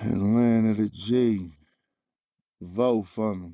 Land of the G. Vote for me.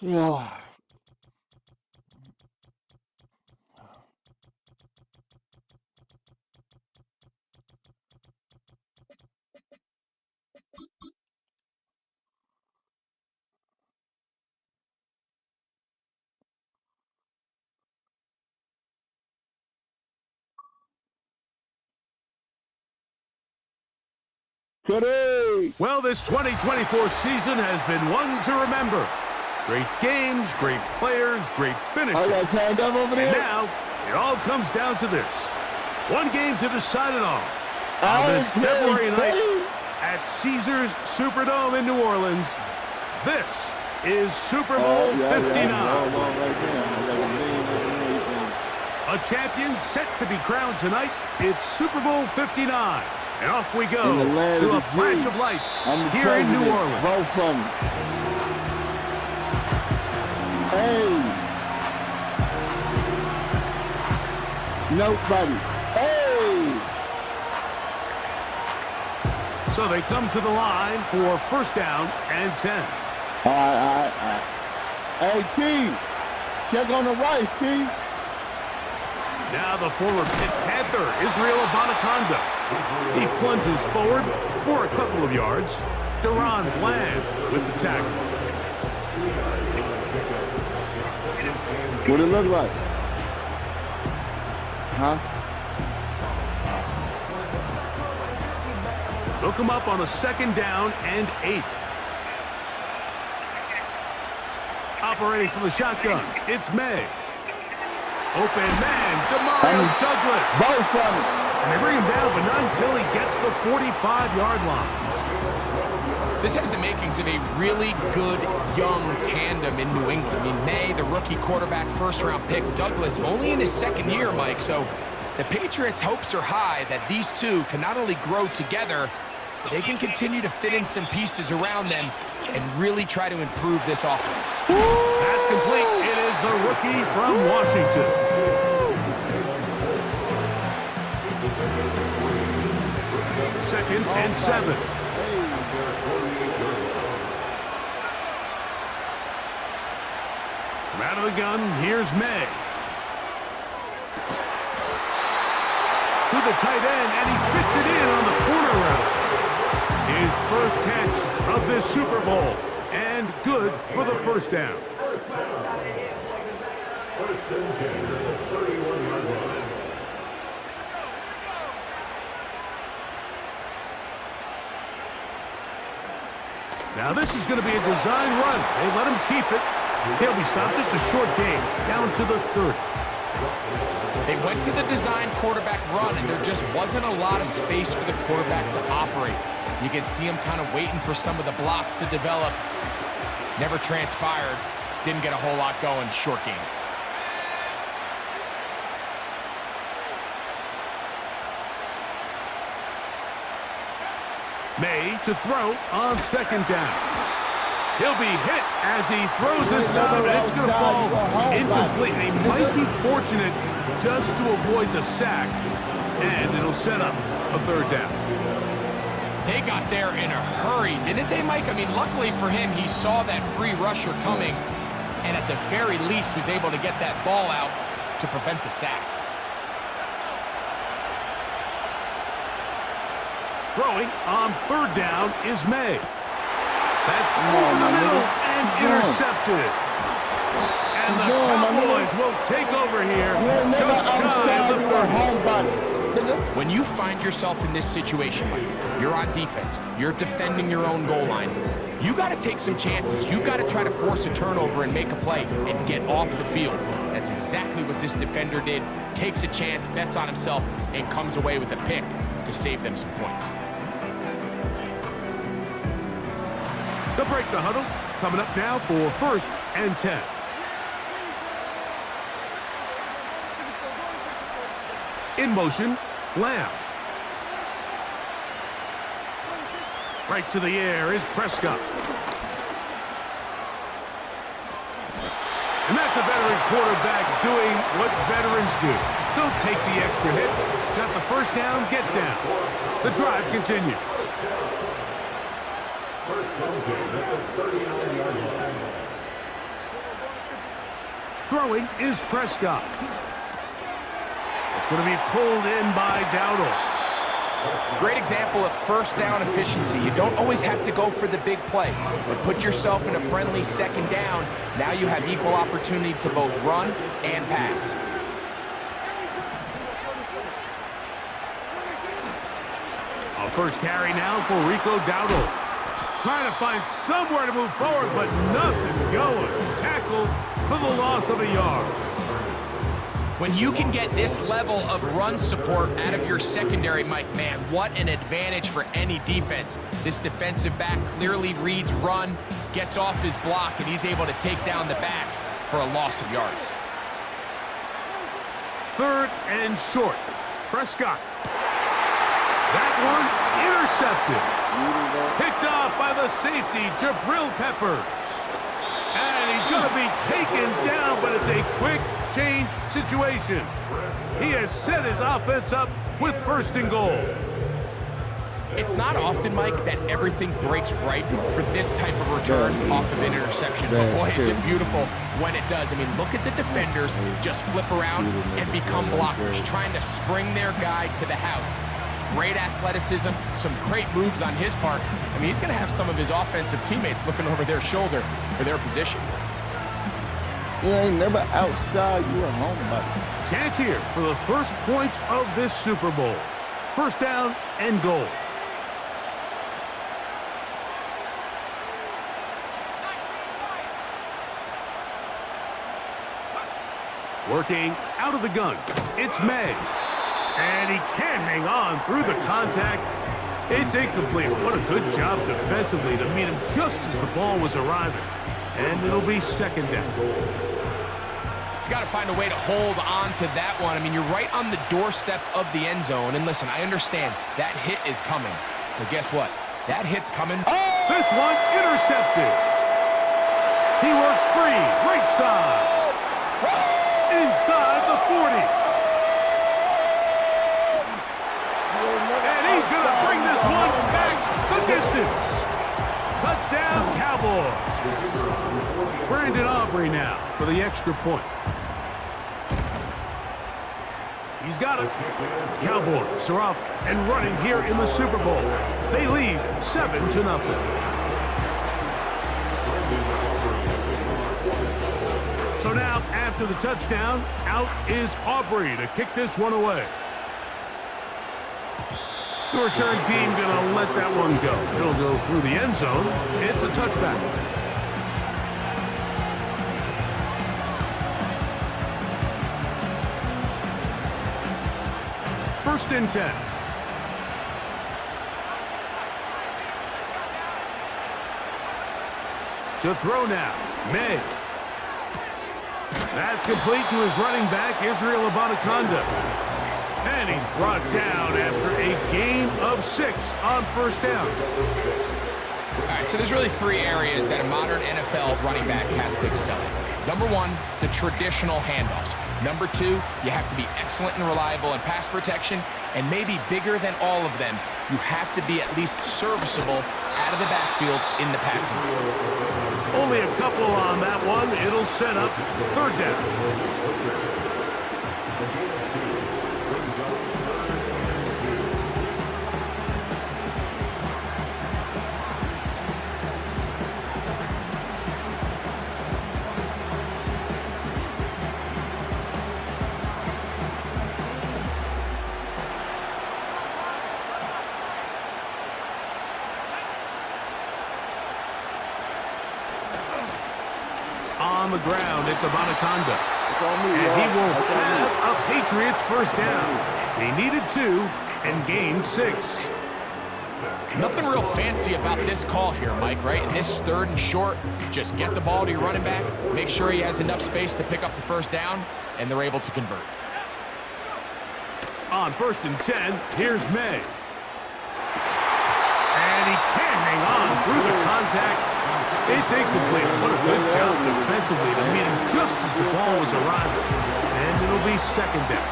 Yeah. Today. Well, this 2024 season has been one to remember. Great games, great players, great finishes. I got timed up over there. And now, it all comes down to this. One game to decide it all. On this February night at Caesars Superdome in New Orleans, this is Super Bowl 59. A champion set to be crowned tonight. It's Super Bowl 59. And off we go to a flash of lights here in New Orleans. Vote for me. Hey. Nobody. Hey. So they come to the line for first down and 10. All right. Hey, T. Check on the right, T. Now the former Pitt Panther, Israel Abonaconda. He plunges forward for a couple of yards. Deron Bland with the tackle. What it look like? Huh? They'll come up on a second down and 8. Operating from the shotgun, it's May. Open man, Demario Douglas. Vote for me. And they bring him down, but not until he gets the 45-yard line. This has the makings of a really good young tandem in New England. I mean, May, the rookie quarterback, first-round pick. Douglas only in his second year, Mike. So the Patriots' hopes are high that these two can not only grow together, but they can continue to fit in some pieces around them and really try to improve this offense. That's complete. It is the rookie from Washington. Second and 7. From out of the gun, here's May. To the tight end, and he fits it in on the corner route. His first catch of this Super Bowl, and good for the first down. Now this is going to be a design run. They let him keep it. He'll be stopped just a short gain, down to the 30. They went to the design quarterback run, and there just wasn't a lot of space for the quarterback to operate. You can see him kind of waiting for some of the blocks to develop. Never transpired. Didn't get a whole lot going. Short game. May to throw on second down. He'll be hit as he throws this time, and it's going to fall incomplete. They might be fortunate just to avoid the sack, and it'll set up a third down. They got there in a hurry, didn't they, Mike? I mean, luckily for him, he saw that free rusher coming, and at the very least was able to get that ball out to prevent the sack. Throwing on third down is May. That's over the middle and intercepted. And the Cowboys will take over here. Just shy of the 30. When you find yourself in this situation, Mike, you're on defense, you're defending your own goal line, you got to take some chances. You got to try to force a turnover and make a play and get off the field. That's exactly what this defender did. Takes a chance, bets on himself, and comes away with a pick to save them some points. They'll break the huddle. Coming up now for 1st and 10. In motion, Lamb. Right to the air is Prescott. And that's a veteran quarterback doing what veterans do. Don't take the extra hit. Got the first down, get down. The drive continues. Throwing is Prescott. It's going to be pulled in by Dowdle. Great example of first down efficiency. You don't always have to go for the big play, but put yourself in a friendly second down. Now you have equal opportunity to both run and pass. A first carry now for Rico Dowdle. Trying to find somewhere to move forward, but nothing going. Tackled for the loss of a yard. When you can get this level of run support out of your secondary, Mike, man, what an advantage for any defense. This defensive back clearly reads run, gets off his block, and he's able to take down the back for a loss of yards. 3rd and short. Prescott. That one intercepted. Picked off by the safety, Jabril Peppers. And he's going to be taken down, but it's a quick change situation. He has set his offense up with 1st and goal. It's not often, Mike, that everything breaks right for this type of return off of an interception. But boy, is it beautiful when it does. I mean, look at the defenders just flip around and become blockers, trying to spring their guy to the house. Great athleticism, some great moves on his part. I mean, he's going to have some of his offensive teammates looking over their shoulder for their position. You ain't never outside, you at home, buddy. Chance here for the first points of this Super Bowl. 1st down and goal. Working out of the gun, it's May. And he can't hang on through the contact. It's incomplete. What a good job defensively to meet him just as the ball was arriving. And it'll be 2nd down. He's got to find a way to hold on to that one. I mean, you're right on the doorstep of the end zone. And listen, I understand that hit is coming. But guess what? That hit's coming. This one intercepted. He works free. Right side. Inside the 40. And he's going to bring this one back the distance. Touchdown, Cowboys. Brandon Aubrey now for the extra point. He's got it. Cowboys are off and running here in the Super Bowl. They lead 7-0. So now, after the touchdown, out is Aubrey to kick this one away. The return team gonna let that one go. It'll go through the end zone. It's a touchback. First and 10. To throw now, May. That's complete to his running back, Israel Abanikanda. And he's brought down after a gain of 6 on 1st down. All right, so there's really 3 areas that a modern NFL running back has to excel in. Number 1, the traditional handoffs. Number 2, you have to be excellent and reliable in pass protection. And maybe bigger than all of them, you have to be at least serviceable out of the backfield in the passing game. Only a couple on that one. It'll set up third down. On the ground, it's Abanaconda. And he will have a Patriots first down. He needed 2 and gained 6. Nothing real fancy about this call here, Mike, right? In this 3rd and short, just get the ball to your running back, make sure he has enough space to pick up the first down, and they're able to convert. On 1st and 10, here's May. And he can't hang on through the contact. It's incomplete. What a good job defensively to meet him just as the ball was arriving. And it'll be 2nd down.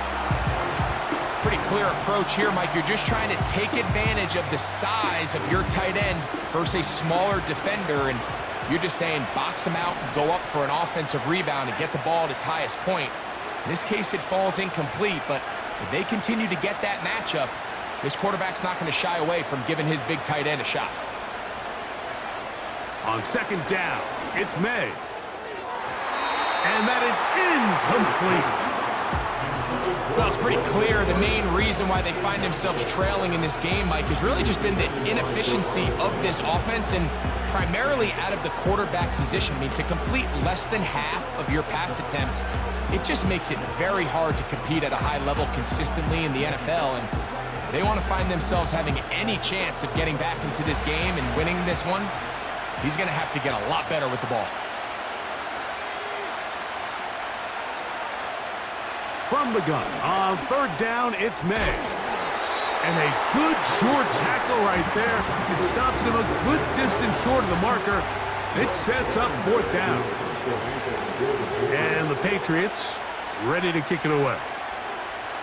Pretty clear approach here, Mike. You're just trying to take advantage of the size of your tight end versus a smaller defender, and you're just saying box him out and go up for an offensive rebound and get the ball at its highest point. In this case, it falls incomplete, but if they continue to get that matchup, this quarterback's not going to shy away from giving his big tight end a shot. On 2nd down, it's May. And that is incomplete. Well, it's pretty clear the main reason why they find themselves trailing in this game, Mike, has really just been the inefficiency of this offense and primarily out of the quarterback position. I mean, to complete less than half of your pass attempts, it just makes it very hard to compete at a high level consistently in the NFL. And if they want to find themselves having any chance of getting back into this game and winning this one, he's going to have to get a lot better with the ball. From the gun, on 3rd down, it's May. And a good short tackle right there. It stops him a good distance short of the marker. It sets up 4th down. And the Patriots ready to kick it away.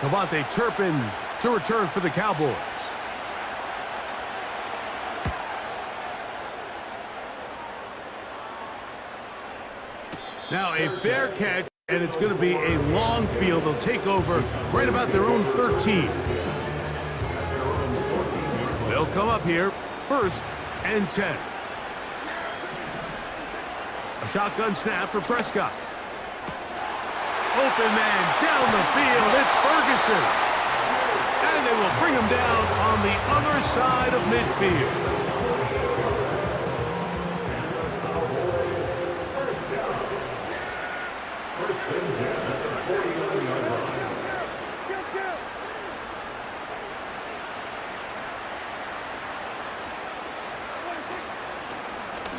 Devontae Turpin to return for the Cowboys. Now a fair catch, and it's going to be a long field. They'll take over right about their own 13. They'll come up here, 1st and 10. A shotgun snap for Prescott. Open man down the field. It's Ferguson. And they will bring him down on the other side of midfield.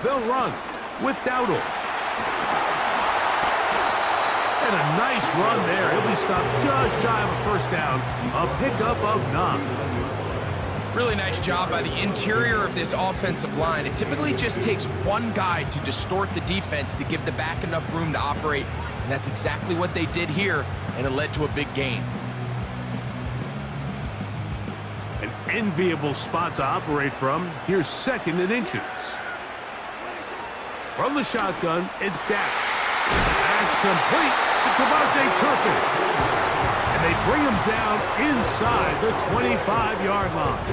They'll run with Dowdle. And a nice run there. He'll be stopped just shy of a 1st down. A pickup of 9. Really nice job by the interior of this offensive line. It typically just takes one guy to distort the defense to give the back enough room to operate. And that's exactly what they did here, and it led to a big gain. An enviable spot to operate from. Here's 2nd and inches. From the shotgun, it's Dak. That's complete to Devontae Turpin. And they bring him down inside the 25-yard line.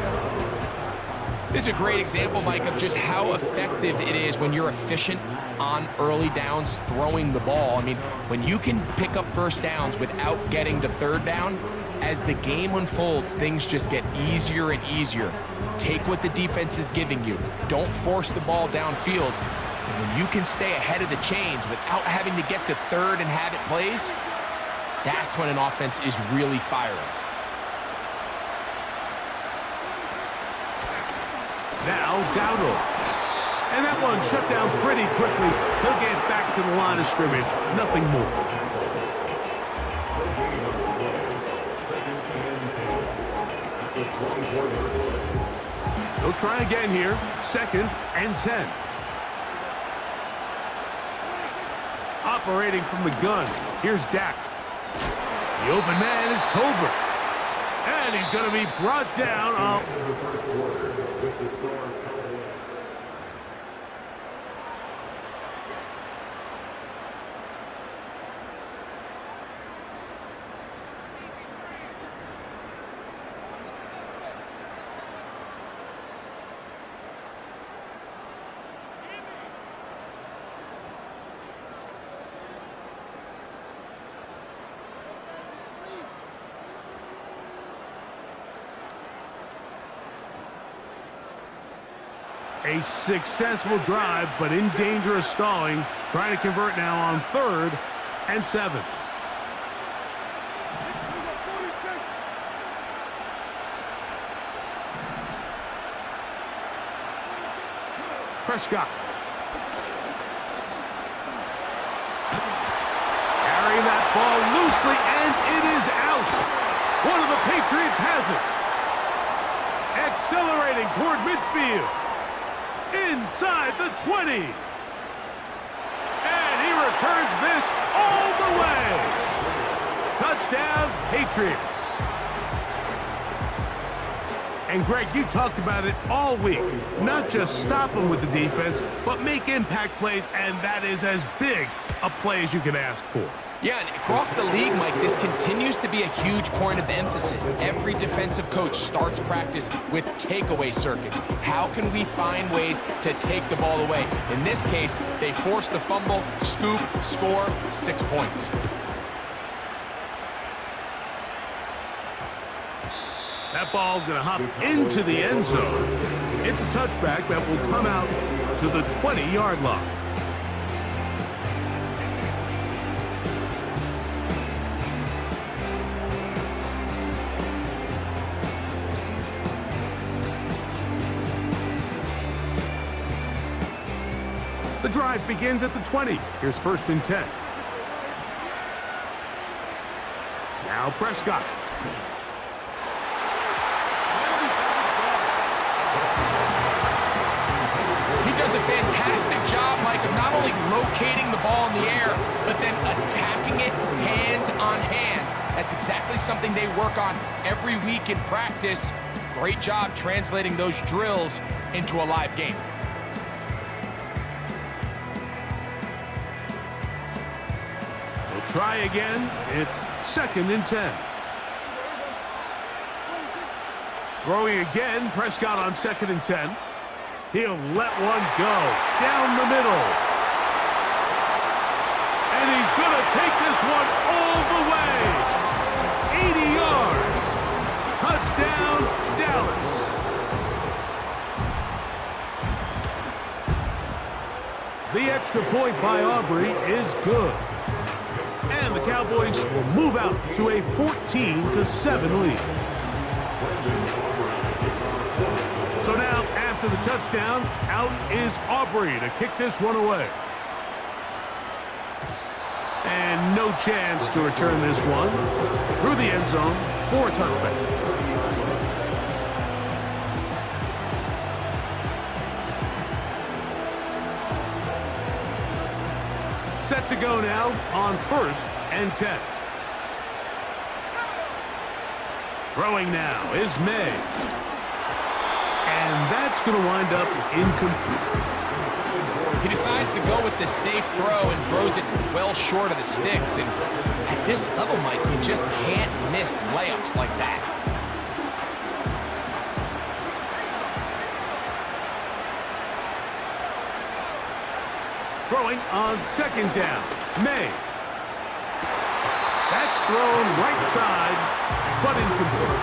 This is a great example, Mike, of just how effective it is when you're efficient on early downs throwing the ball. I mean, when you can pick up 1st downs without getting to 3rd down, as the game unfolds, things just get easier and easier. Take what the defense is giving you. Don't force the ball downfield. And when you can stay ahead of the chains without having to get to 3rd and have it plays, that's when an offense is really firing. Now Dowdle. And that one shut down pretty quickly. He'll get back to the line of scrimmage. Nothing more. He'll try again here. 2nd and 10. Operating from the gun, here's Dak. The open man is Tolbert. And he's going to be brought down. A successful drive, but in danger of stalling. Trying to convert now on 3rd and 7. Prescott. Carrying that ball loosely, and it is out. One of the Patriots has it. Accelerating toward midfield. Inside the 20. And he returns this all the way. Touchdown, Patriots. And Greg, you talked about it all week. Not just stop them with the defense, but make impact plays, and that is as big a play as you can ask for. Yeah, and across the league, Mike, this continues to be a huge point of emphasis. Every defensive coach starts practice with takeaway circuits. How can we find ways to take the ball away? In this case, they force the fumble, scoop, score, 6 points. That ball going to hop into the end zone. It's a touchback that will come out to the 20-yard line. The drive begins at the 20. Here's 1st and 10. Now Prescott. He does a fantastic job, Mike, of not only locating the ball in the air, but then attacking it hands on hands. That's exactly something they work on every week in practice. Great job translating those drills into a live game. Try again. It's 2nd and 10. Throwing again. Prescott on 2nd and 10. He'll let one go down the middle. And he's going to take this one all the way. 80 yards. Touchdown, Dallas. The extra point by Aubrey is good. And the Cowboys will move out to a 14-7 lead. So now, after the touchdown, out is Aubrey to kick this one away. And no chance to return this one through the end zone for a touchback. Set to go now on 1st and 10. Throwing now is May. And that's going to wind up incomplete. He decides to go with the safe throw and throws it well short of the sticks. And at this level, Mike, you just can't miss layups like that. Throwing on 2nd down. May. That's thrown right side, but incomplete.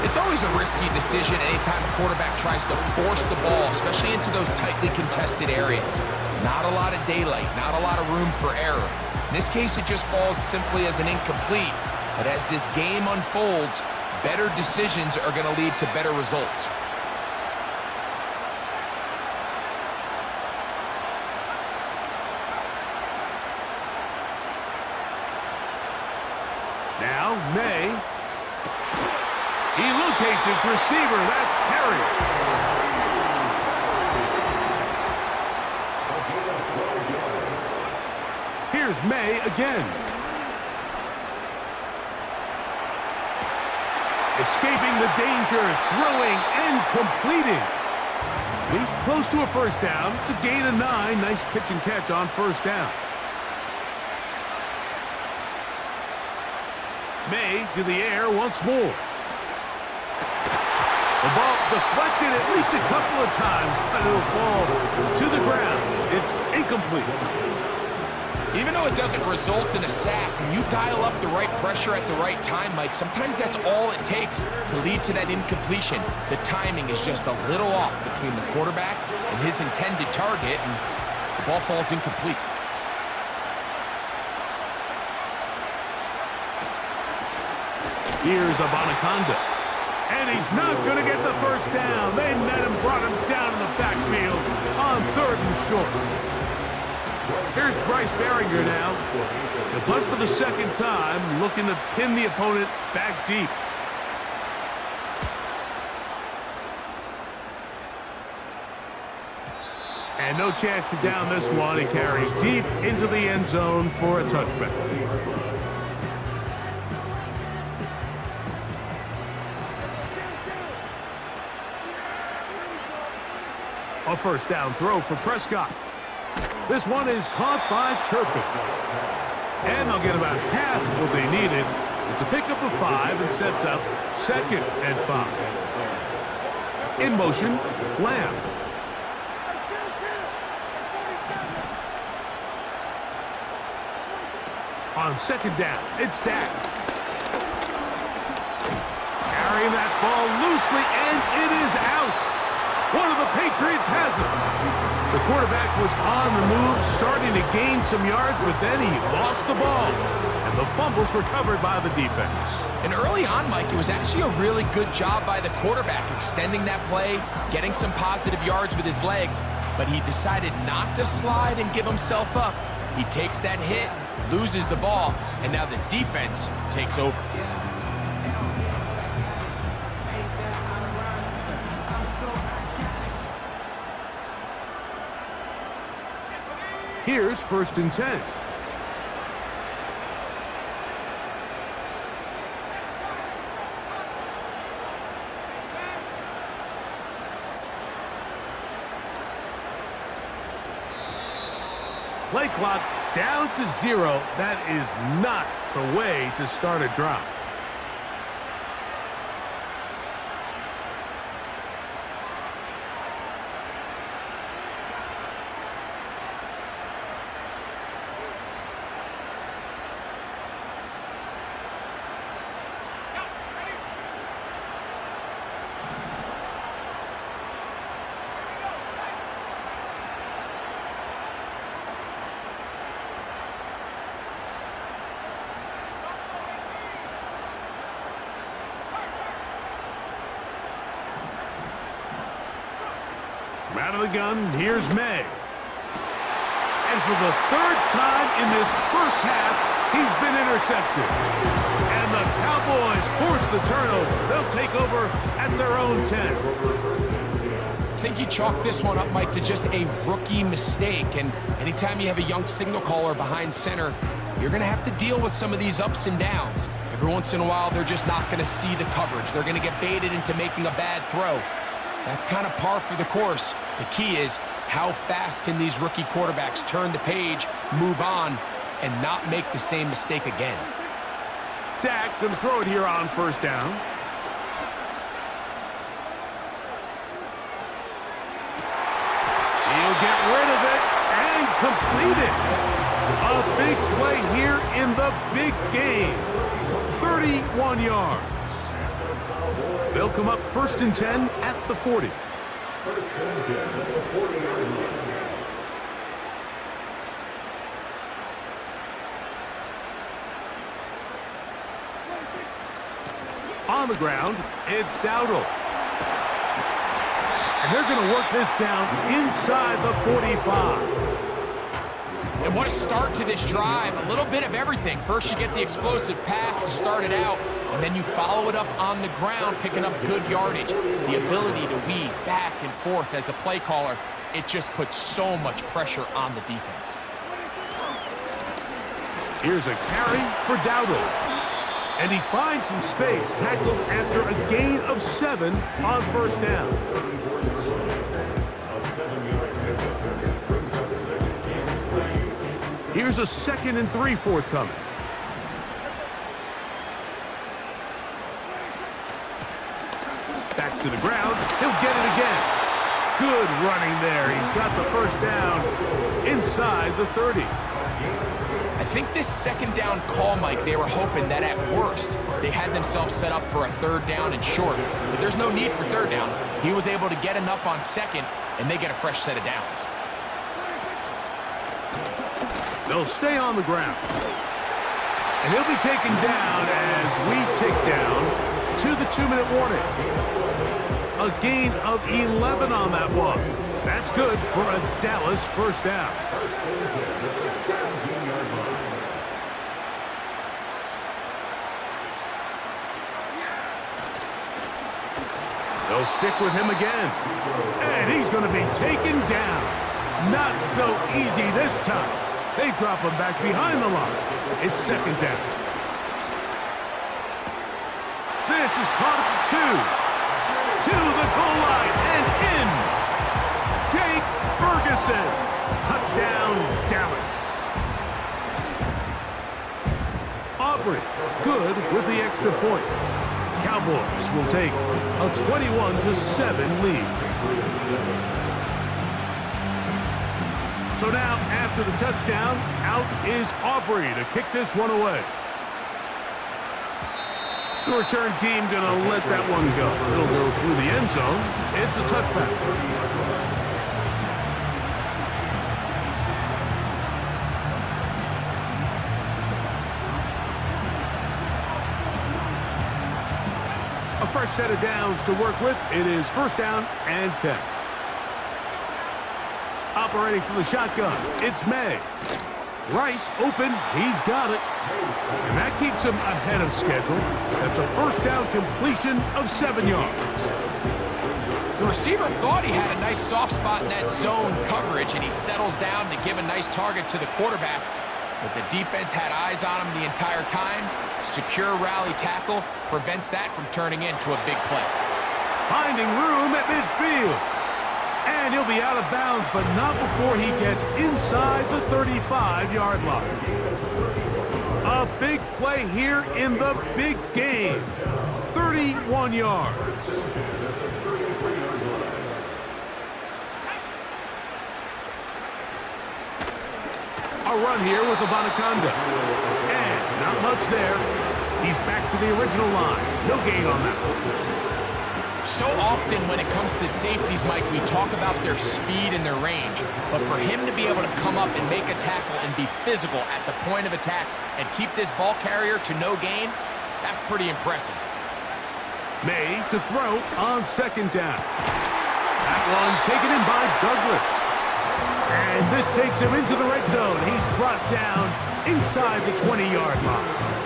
It's always a risky decision anytime a quarterback tries to force the ball, especially into those tightly contested areas. Not a lot of daylight, not a lot of room for error. In this case, it just falls simply as an incomplete. But as this game unfolds, better decisions are going to lead to better results. Now, May. He locates his receiver. That's Perry. Here's May again. Escaping the danger, throwing and completing. He's close to a first down. It's a gain of 9. Nice pitch and catch on first down. May to the air once more. The ball deflected at least a couple of times, but it'll fall to the ground. It's incomplete. Even though it doesn't result in a sack, when you dial up the right pressure at the right time, Mike, sometimes that's all it takes to lead to that incompletion. The timing is just a little off between the quarterback and his intended target, and the ball falls incomplete. Here's Abanaconda. And he's not going to get the first down. They met him, brought him down in the backfield on 3rd and short. Here's Bryce Behringer now. The punt for the second time, looking to pin the opponent back deep. And no chance to down this one. He carries deep into the end zone for a touchback. A first down throw for Prescott. This one is caught by Turpin. And they'll get about half of what they needed. It's a pickup of 5 and sets up 2nd and 5. In motion, Lamb. On 2nd down, it's Dak. Carrying that ball loosely, and it is out. One of the Patriots has it. The quarterback was on the move, starting to gain some yards, but then he lost the ball. And the fumble's recovered by the defense. And early on, Mike, it was actually a really good job by the quarterback extending that play, getting some positive yards with his legs, but he decided not to slide and give himself up. He takes that hit, loses the ball, and now the defense takes over. Here's 1st and 10. Play clock down to 0. That is not the way to start a drive. Out of the gun, here's May. And for the 3rd time in this first half, he's been intercepted. And the Cowboys force the turnover. They'll take over at their own 10. I think you chalk this one up, Mike, to just a rookie mistake. And anytime you have a young signal caller behind center, you're going to have to deal with some of these ups and downs. Every once in a while, they're just not going to see the coverage. They're going to get baited into making a bad throw. That's kind of par for the course. The key is how fast can these rookie quarterbacks turn the page, move on, and not make the same mistake again. Dak going to throw it here on 1st down. He'll get rid of it and complete it. A big play here in the big game. 31 yards. They'll come up 1st and 10 at the 40. On the ground, it's Dowdle. And they're going to work this down inside the 45. And what a start to this drive. A little bit of everything. First, you get the explosive pass to start it out, and then you follow it up on the ground, picking up good yardage. The ability to weave back and forth as a play caller, it just puts so much pressure on the defense. Here's a carry for Dowdle. And he finds some space, tackled after a gain of 7 on first down. Here's a 2nd and 3 forthcoming. Back to the ground. He'll get it again. Good running there. He's got the first down inside the 30. I think this 2nd down call, Mike, they were hoping that at worst they had themselves set up for a 3rd down and short. But there's no need for 3rd down. He was able to get enough on 2nd, and they get a fresh set of downs. They'll stay on the ground. And he'll be taken down as we tick down to the 2-minute warning. A gain of 11 on that one. That's good for a Dallas first down. They'll stick with him again. And he's going to be taken down. Not so easy this time. They drop him back behind the line. It's 2nd down. This is caught at 2. To the goal line and in. Jake Ferguson. Touchdown, Dallas. Aubrey, good with the extra point. Cowboys will take a 21-7 lead. So now, after the touchdown, out is Aubrey to kick this one away. The return team going to let that one go. It'll go through the end zone. It's a touchback. A fresh set of downs to work with. It is 1st down and 10. Operating from the shotgun, it's May. Rice open, he's got it. And that keeps him ahead of schedule. That's a 1st down completion of 7 yards. The receiver thought he had a nice soft spot in that zone coverage, and he settles down to give a nice target to the quarterback. But the defense had eyes on him the entire time. Secure rally tackle prevents that from turning into a big play. Finding room at midfield. And he'll be out of bounds, but not before he gets inside the 35-yard line. A big play here in the big game. 31 yards. A run here with Abanikanda. And not much there. He's back to the original line. No gain on that one. So often when it comes to safeties, Mike, we talk about their speed and their range. But for him to be able to come up and make a tackle and be physical at the point of attack and keep this ball carrier to no gain, that's pretty impressive. May to throw on 2nd down. That one taken in by Douglas. And this takes him into the red zone. He's brought down inside the 20-yard line.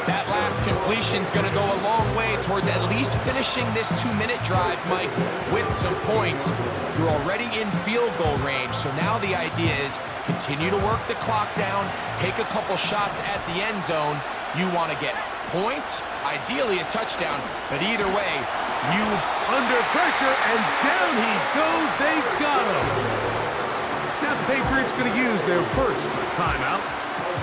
That last completion's going to go a long way towards at least finishing this 2-minute drive, Mike, with some points. You're already in field goal range, so now the idea is continue to work the clock down, take a couple shots at the end zone. You want to get points, ideally a touchdown, but either way, you under pressure, and down he goes. They got him. Now the Patriots going to use their first timeout.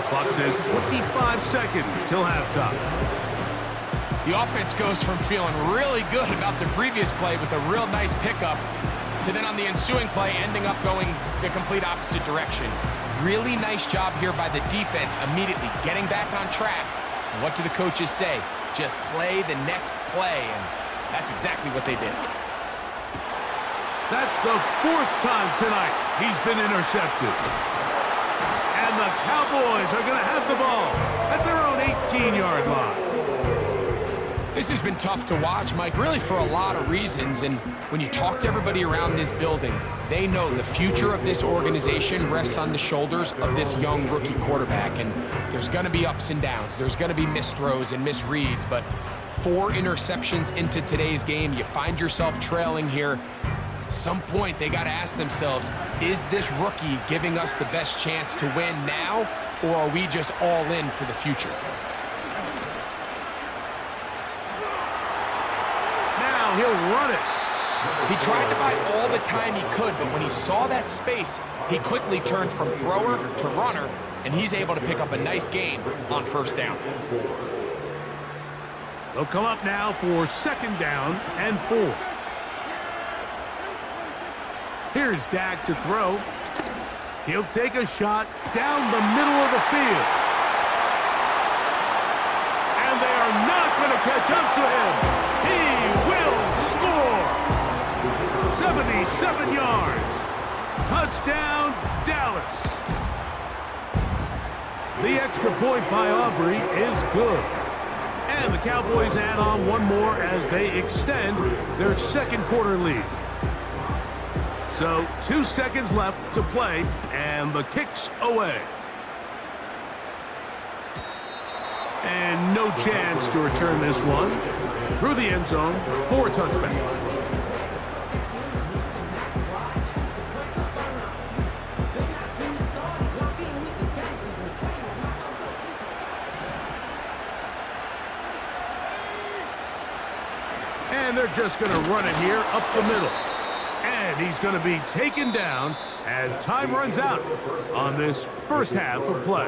Clock says 25 seconds till halftime. The offense goes from feeling really good about the previous play with a real nice pickup to then on the ensuing play ending up going the complete opposite direction. Really nice job here by the defense immediately getting back on track. And what do the coaches say? Just play the next play, and that's exactly what they did. That's the 4th time tonight he's been intercepted. And the Cowboys are going to have the ball at their own 18-yard line. This has been tough to watch, Mike, really for a lot of reasons. And when you talk to everybody around this building, they know the future of this organization rests on the shoulders of this young rookie quarterback. And there's going to be ups and downs. There's going to be missed throws and misreads. But 4 interceptions into today's game, you find yourself trailing here. At some point, they got to ask themselves, is this rookie giving us the best chance to win now, or are we just all in for the future? he'll run it. He tried to buy all the time he could, but when he saw that space, he quickly turned from thrower to runner, and he's able to pick up a nice gain on first down. They'll come up now for second down and 4. Here's Dak to throw. He'll take a shot down the middle of the field. And they are not going to catch up to him. He will score. 77 yards. Touchdown, Dallas. The extra point by Aubrey is good. And the Cowboys add on one more as they extend their second quarter lead. So 2 seconds left to play, and the kick's away. And no chance to return this one. Through the end zone for a touchback. And they're just going to run it here up the middle. And he's going to be taken down as time runs out on this first half of play.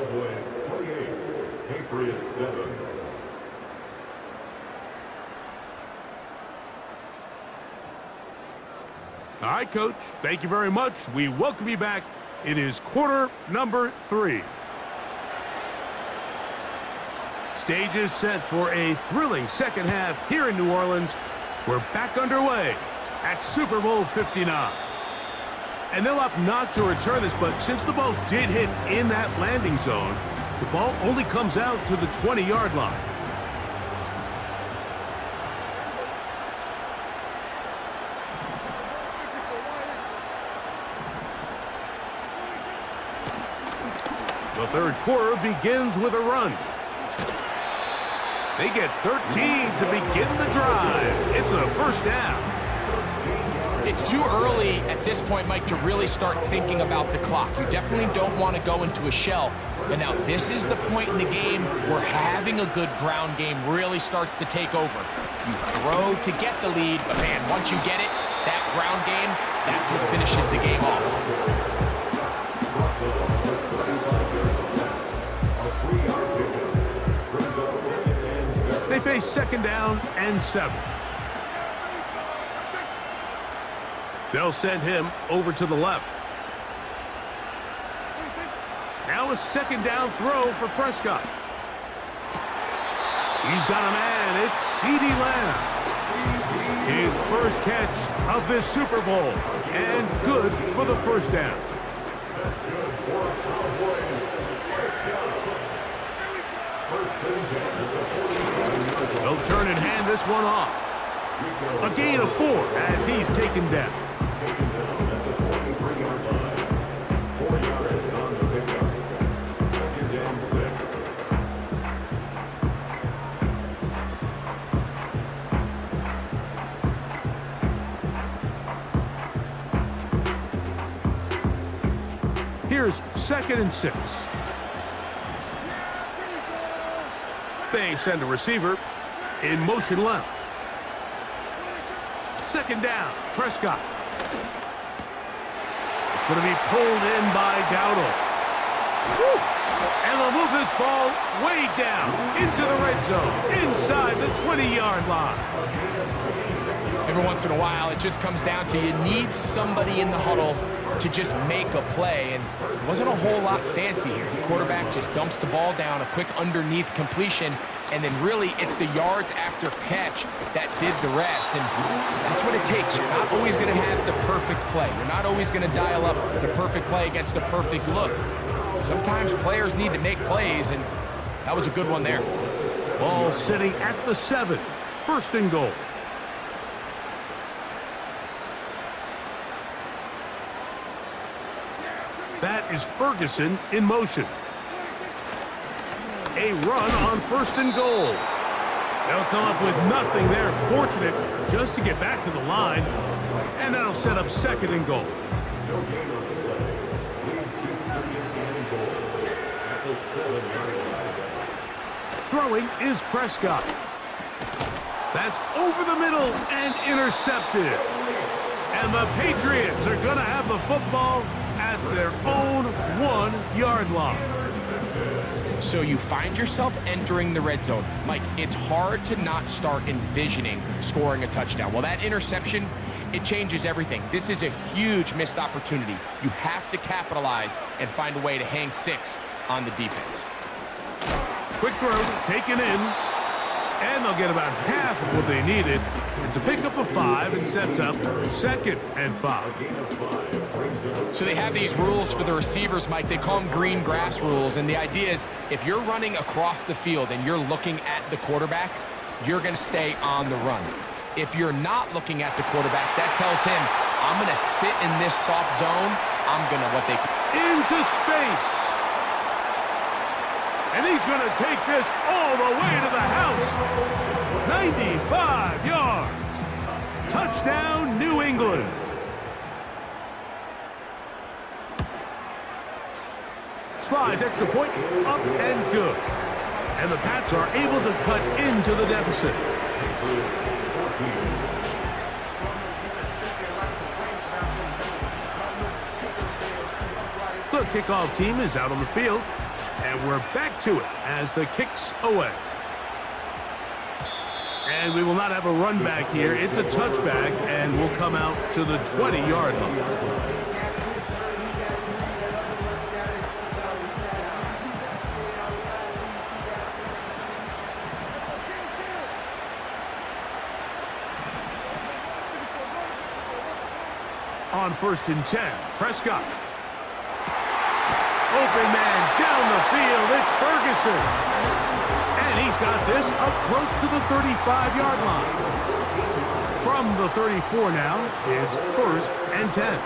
All right, Coach, thank you very much. We welcome you back. It is quarter number 3. Stage is set for a thrilling second half here in New Orleans. We're back underway at Super Bowl 59. And they'll opt not to return this, but since the ball did hit in that landing zone, the ball only comes out to the 20-yard line. The third quarter begins with a run. They get 13 to begin the drive. It's a first down. It's too early at this point, Mike, to really start thinking about the clock. You definitely don't want to go into a shell. But now this is the point in the game where having a good ground game really starts to take over. You throw to get the lead, but man, once you get it, that ground game, that's what finishes the game off. They face second down and 7. They'll send him over to the left. Now a second down throw for Prescott. He's got a man. It's CeeDee Lamb. His first catch of this Super Bowl. And good for the first down. They'll turn and hand this one off. A gain of 4 as he's taken down. Here's second and 6. They send a receiver in motion left. Second down, Prescott. It's going to be pulled in by Dowdle. Woo! And they'll move this ball way down into the red zone, inside the 20-yard line. Every once in a while, it just comes down to you need somebody in the huddle to just make a play, and it wasn't a whole lot fancy here. The quarterback just dumps the ball down, a quick underneath completion, and then really it's the yards after catch that did the rest, and that's what it takes. You're not always going to have the perfect play. You're not always going to dial up the perfect play against the perfect look. Sometimes players need to make plays, and that was a good one there. Ball sitting at the 7, first and goal. That is Ferguson in motion. A run on first and goal. They'll come up with nothing there. Fortunate just to get back to the line. And that'll set up second and goal. Throwing is Prescott. That's over the middle and intercepted. And the Patriots are going to have the football at their own 1-yard line. So you find yourself entering the red zone. Mike, it's hard to not start envisioning scoring a touchdown. Well, that interception, it changes everything. This is a huge missed opportunity. You have to capitalize and find a way to hang 6 on the defense. Quick throw, taken in, and they'll get about half of what they needed. It's a pickup of 5 and sets up 2nd and 5. So they have these rules for the receivers, Mike. They call them green grass rules, and the idea is if you're running across the field and you're looking at the quarterback, you're going to stay on the run. If you're not looking at the quarterback, that tells him, I'm going to sit in this soft zone. I'm going to into space. And he's going to take this all the way to the house. 95 yards. Touchdown, New England. Slides extra point, up and good. And the Pats are able to cut into the deficit. The kickoff team is out on the field. And we're back to it as the kick's away. And we will not have a run back here. It's a touchback, and we'll come out to the 20-yard line. On 1st and 10, Prescott. Open man down the field. It's Ferguson. And he's got this up close to the 35-yard line. From the 34 now, it's 1st and 10.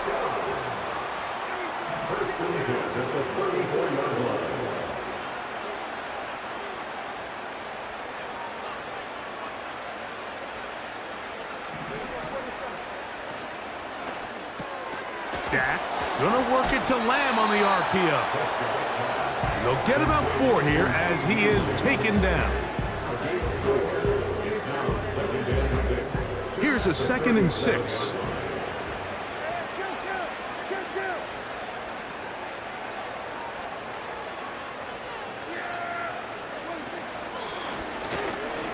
Dak gonna work it to Lamb on the RPO. And they'll get about 4 here as he is taken down. Here's a 2nd and 6.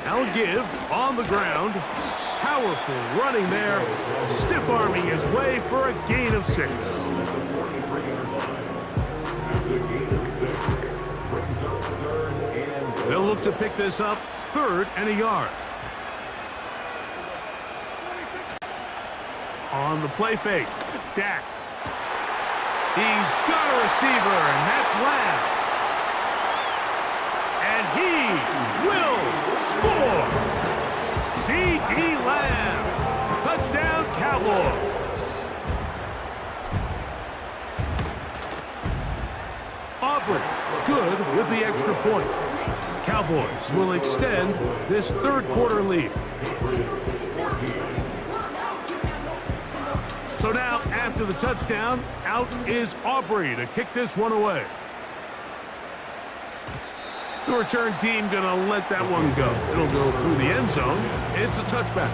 I'll give on the ground. Powerful running there, stiff-arming his way for a gain of 6. They'll look to pick this up, 3rd and a yard. On the play fake, Dak. He's got a receiver, and that's Lamb. And he will score. C.D. Lamb. Touchdown, Cowboys. Aubrey, good with the extra point. Cowboys will extend this 3rd quarter lead. So now, after the touchdown, out is Aubrey to kick this one away. The return team going to let that one go. It'll go through the end zone. It's a touchback.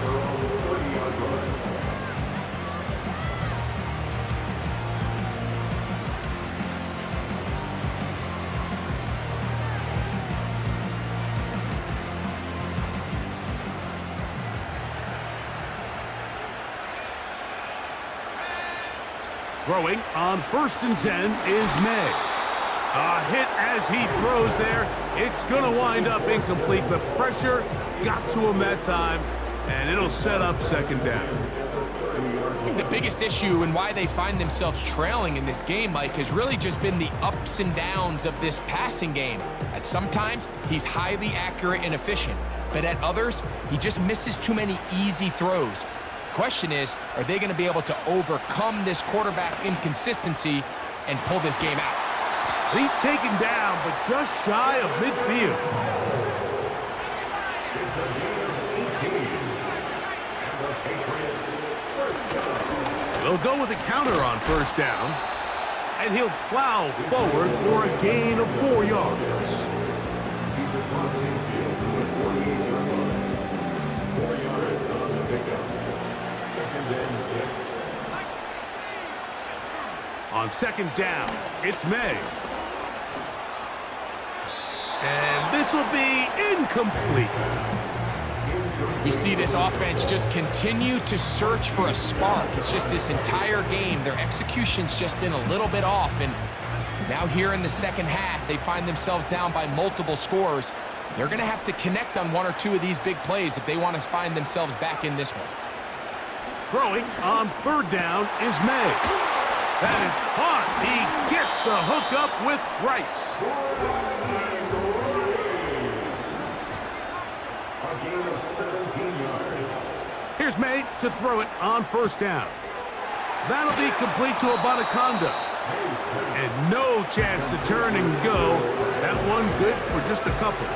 Throwing on 1st and 10 is May. A hit as he throws there. It's going to wind up incomplete. The pressure got to him that time, and it'll set up 2nd down. I think the biggest issue and why they find themselves trailing in this game, Mike, has really just been the ups and downs of this passing game. At sometimes, he's highly accurate and efficient, but at others, he just misses too many easy throws. The question is, are they going to be able to overcome this quarterback inconsistency and pull this game out? He's taken down, but just shy of midfield. They'll go with a counter on 1st down, and he'll plow forward for a gain of 4 yards. On second down, it's May. And this will be incomplete. We see this offense just continue to search for a spark. It's just this entire game, their execution's just been a little bit off. And now here in the second half, they find themselves down by multiple scores. They're going to have to connect on one or two of these big plays if they want to find themselves back in this one. Throwing on third down is May. That is caught. He gets the hook up with Rice. Here's May to throw it on first down. That'll be complete to Abanaconda. And no chance to turn and go. That one good for just a couple.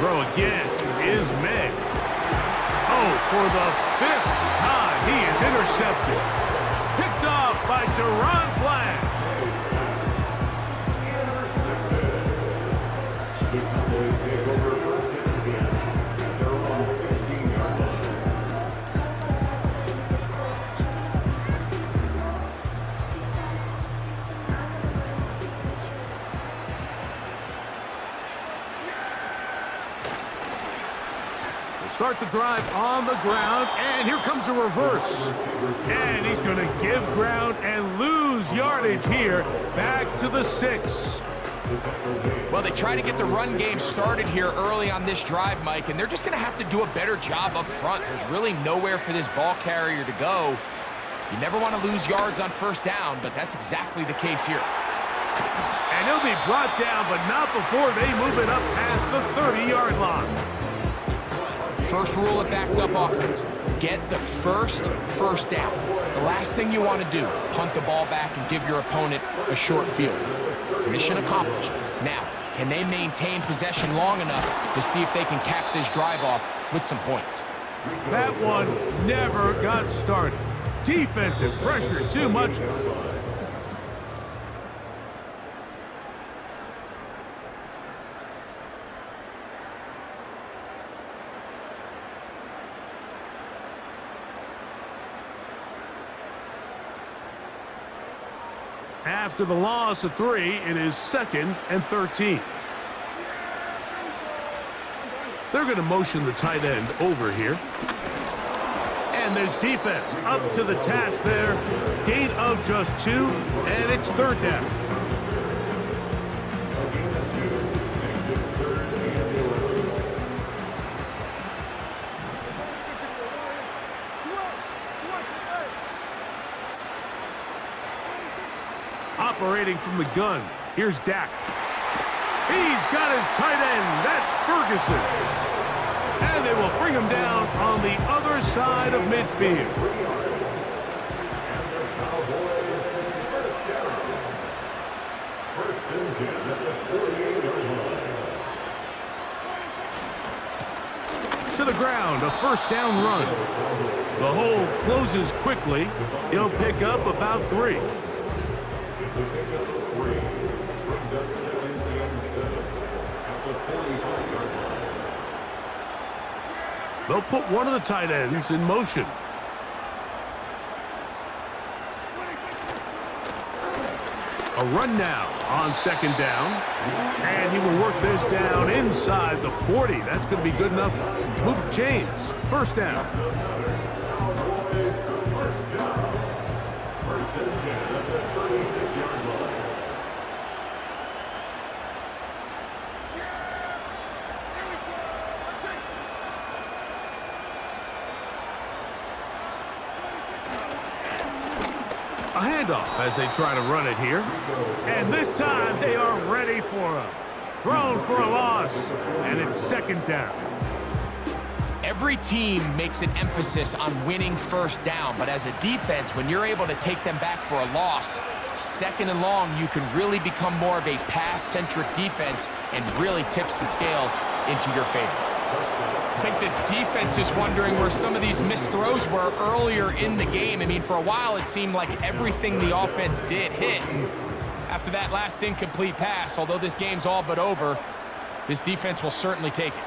Throw again is May. Oh, for the fifth time, he is intercepted. Picked off by Deron Bland. Start the drive on the ground, and here comes a reverse. And he's going to give ground and lose yardage here, back to the 6. Well, they try to get the run game started here early on this drive, Mike, and they're just going to have to do a better job up front. There's really nowhere for this ball carrier to go. You never want to lose yards on first down, but that's exactly the case here. And he'll be brought down, but not before they move it up past the 30-yard line. First rule of backed up offense, get the first down. The last thing you want to do, punt the ball back and give your opponent a short field. Mission accomplished. Now, can they maintain possession long enough to see if they can cap this drive off with some points? That one never got started. Defensive pressure too much. After the loss of 3, it is 2nd and 13. They're going to motion the tight end over here. And this defense up to the task there. Gain of just 2, and it's 3rd down. Operating from the gun, here's Dak. He's got his tight end, that's Ferguson. And they will bring him down on the other side of midfield. To the ground, a first down run. The hole closes quickly. He'll pick up about 3. They'll put one of the tight ends in motion. A run now on 2nd down. And he will work this down inside the 40. That's going to be good enough to move the chains. First down. A handoff as they try to run it here. And this time they are ready for him. Thrown for a loss, and it's 2nd down. Every team makes an emphasis on winning first down, but as a defense, when you're able to take them back for a loss, 2nd and long, you can really become more of a pass-centric defense and really tips the scales into your favor. I think this defense is wondering where some of these missed throws were earlier in the game. I mean, for a while, it seemed like everything the offense did hit. And after that last incomplete pass, although this game's all but over, this defense will certainly take it.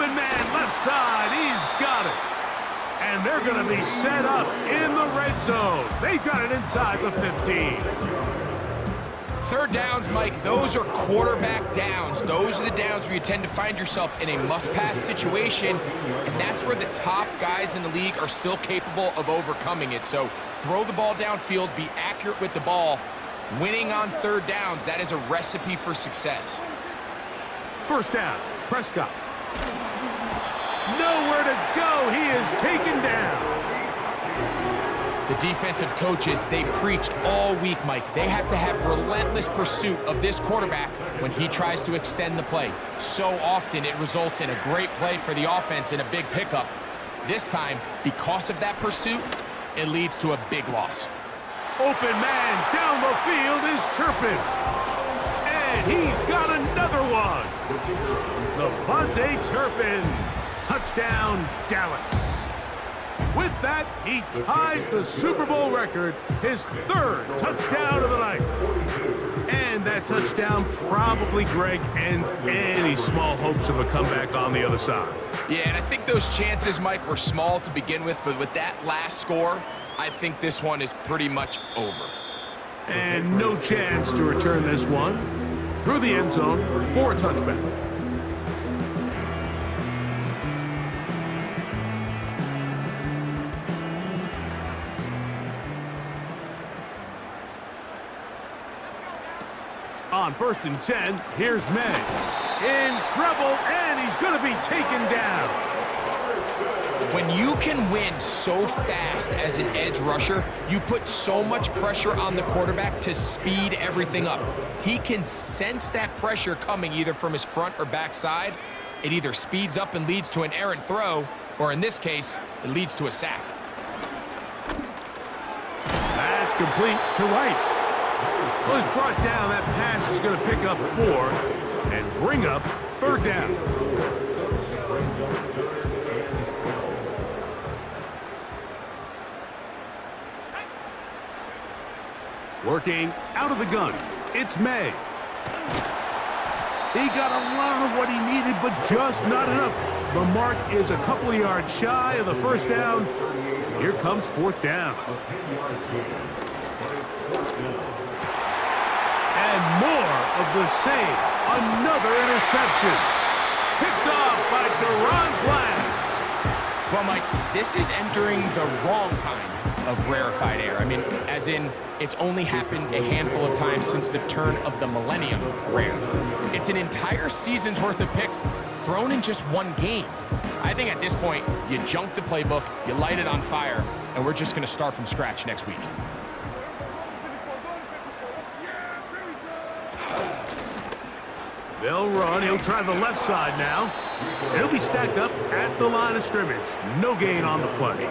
Open man, left side. He's got it. And they're going to be set up in the red zone. They've got it inside the 15. Third downs, Mike, those are quarterback downs. Those are the downs where you tend to find yourself in a must-pass situation, and that's where the top guys in the league are still capable of overcoming it. So throw the ball downfield, be accurate with the ball. Winning on third downs, that is a recipe for success. First down, Prescott. Nowhere to go. He is taken down. The defensive coaches, they preached all week, Mike. They have to have relentless pursuit of this quarterback when he tries to extend the play. So often it results in a great play for the offense and a big pickup. This time, because of that pursuit, it leads to a big loss. Open man down the field is Turpin. And he's got another one. Levante Turpin. Touchdown, Dallas. With that, he ties the Super Bowl record, his third touchdown of the night. And that touchdown probably, Greg, ends any small hopes of a comeback on the other side. Yeah, and I think those chances, Mike, were small to begin with, but with that last score, I think this one is pretty much over. And no chance to return this one through the end zone for a touchback. On 1st and 10, here's May. In trouble, and he's going to be taken down. When you can win so fast as an edge rusher, you put so much pressure on the quarterback to speed everything up. He can sense that pressure coming either from his front or back side. It either speeds up and leads to an errant throw, or in this case, it leads to a sack. That's complete to Rice. Well, he's brought down. That pass is going to pick up 4 and bring up third down. Working out of the gun, it's May. He got a lot of what he needed, but just not enough. The mark is a couple of yards shy of the first down. And here comes 4th down. And more of the same. Another interception. Picked off by Deron Bland. Well, Mike, this is entering the wrong kind of rarefied air. I mean, as in, it's only happened a handful of times since the turn of the millennium rare. It's an entire season's worth of picks thrown in just one game. I think at this point, you junk the playbook, you light it on fire, and we're just going to start from scratch next week. They'll run. He'll try the left side now. And he'll be stacked up at the line of scrimmage. No gain on the play.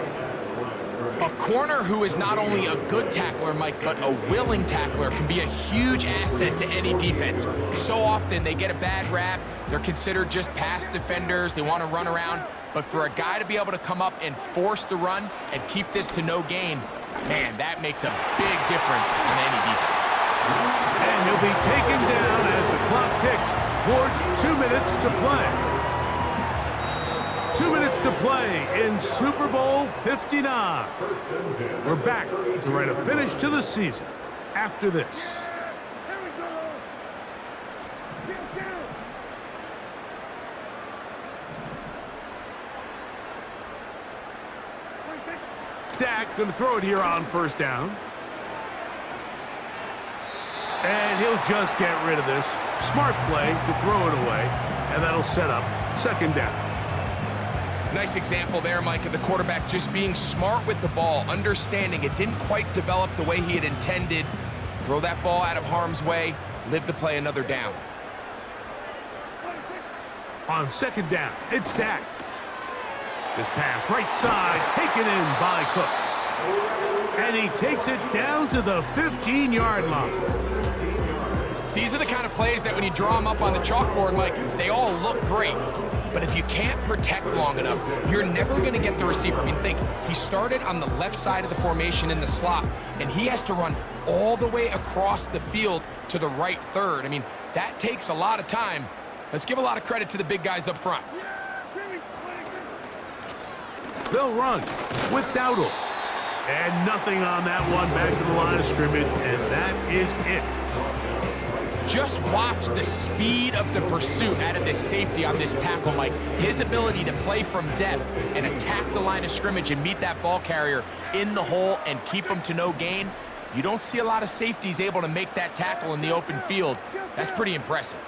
A corner who is not only a good tackler, Mike, but a willing tackler can be a huge asset to any defense. So often they get a bad rap. They're considered just pass defenders. They want to run around. But for a guy to be able to come up and force the run and keep this to no gain, man, that makes a big difference on any defense. And he'll be taken down as the clock ticks towards 2 minutes to play. 2 minutes to play in Super Bowl 59. We're back to write a finish to the season after this. Dak going to throw it here on 1st down. And he'll just get rid of this. Smart play to throw it away, and that'll set up 2nd down. Nice example there, Mike, of the quarterback just being smart with the ball, understanding it didn't quite develop the way he had intended. Throw that ball out of harm's way, live to play another down. On 2nd down, it's Dak. This pass right side taken in by Cooks. And he takes it down to the 15-yard line. These are the kind of plays that when you draw them up on the chalkboard, Mike, they all look great. But if you can't protect long enough, you're never going to get the receiver. I mean, think, he started on the left side of the formation in the slot, and he has to run all the way across the field to the right third. I mean, that takes a lot of time. Let's give a lot of credit to the big guys up front. They'll run with Dowdle. And nothing on that one, back to the line of scrimmage, and that is it. Just watch the speed of the pursuit out of this safety on this tackle, Mike. His ability to play from depth and attack the line of scrimmage and meet that ball carrier in the hole and keep him to no gain. You don't see a lot of safeties able to make that tackle in the open field. That's pretty impressive.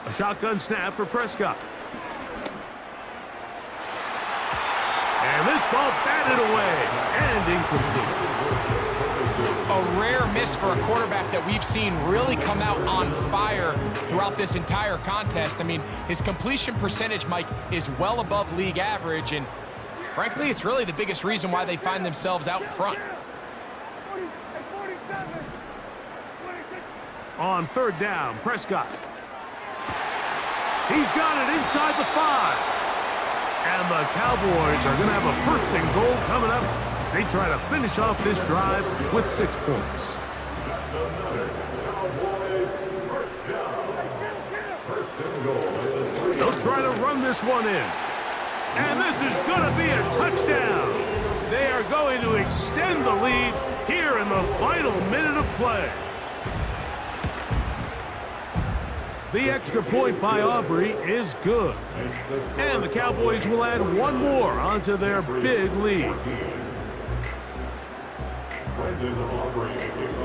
A shotgun snap for Prescott. And this ball batted away and incomplete. A rare miss for a quarterback that we've seen really come out on fire throughout this entire contest. I mean, his completion percentage, Mike, is well above league average, and frankly, it's really the biggest reason why they find themselves out in front. On third down, Prescott. He's got it inside the 5. And the Cowboys are going to have a first and goal coming up. They try to finish off this drive with 6 points. They'll try to run this one in. And this is going to be a touchdown. They are going to extend the lead here in the final minute of play. The extra point by Aubrey is good. And the Cowboys will add one more onto their big lead.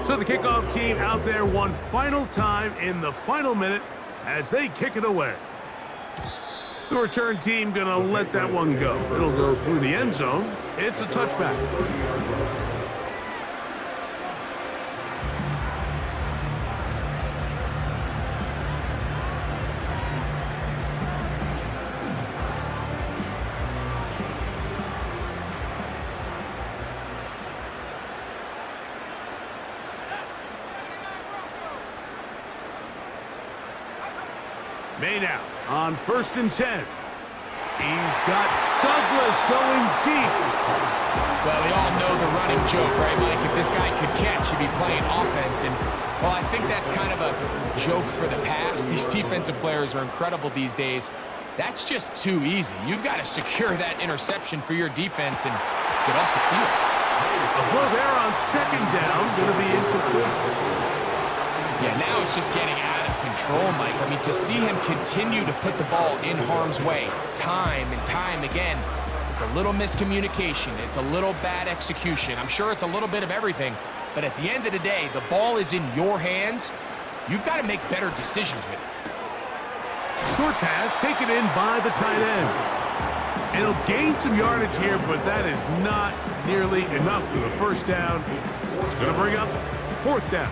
So the kickoff team out there one final time in the final minute as they kick it away. The return team gonna let that one go. It'll go through the end zone. It's a touchback. Made out on 1st and 10. He's got Douglas going deep. Well, we all know the running joke, right, Mike? If this guy could catch, he'd be playing offense. And, well, I think that's kind of a joke for the past. These defensive players are incredible these days. That's just too easy. You've got to secure that interception for your defense and get off the field. A throw there on 2nd down, going to be incomplete. Yeah, now it's just getting out of control, Mike. I mean, to see him continue to put the ball in harm's way time and time again, it's a little miscommunication. It's a little bad execution. I'm sure it's a little bit of everything, but at the end of the day, the ball is in your hands. You've got to make better decisions with it. Short pass taken in by the tight end. And he'll gain some yardage here, but that is not nearly enough for the first down. It's going to bring up 4th down.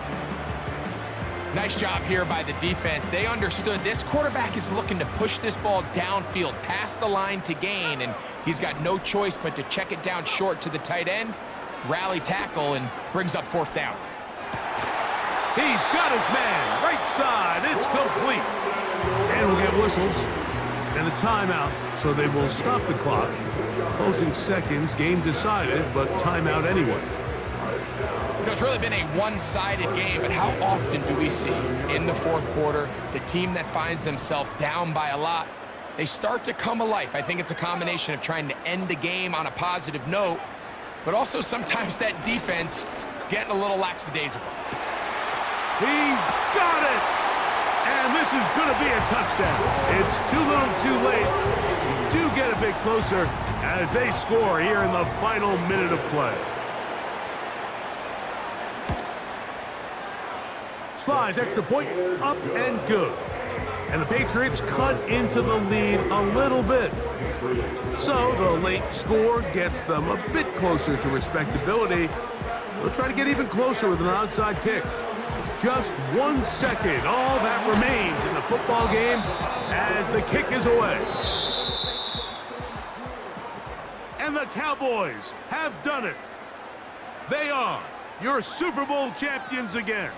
Nice job here by the defense. They understood this quarterback is looking to push this ball downfield past the line to gain, and he's got no choice but to check it down short to the tight end, rally tackle, and brings up 4th down. He's got his man, right side, it's complete. And we'll get whistles and a timeout, so they will stop the clock. Closing seconds, game decided, but timeout anyway. You know, it's really been a one-sided game, but how often do we see in the 4th quarter the team that finds themselves down by a lot, they start to come alive. I think it's a combination of trying to end the game on a positive note, but also sometimes that defense getting a little lackadaisical. He's got it! And this is going to be a touchdown. It's too little too late. Do get a bit closer as they score here in the final minute of play. Slides, extra point, up and good. And the Patriots cut into the lead a little bit. So the late score gets them a bit closer to respectability. They'll try to get even closer with an onside kick. Just 1 second, all that remains in the football game as the kick is away. And the Cowboys have done it. They are your Super Bowl champions again.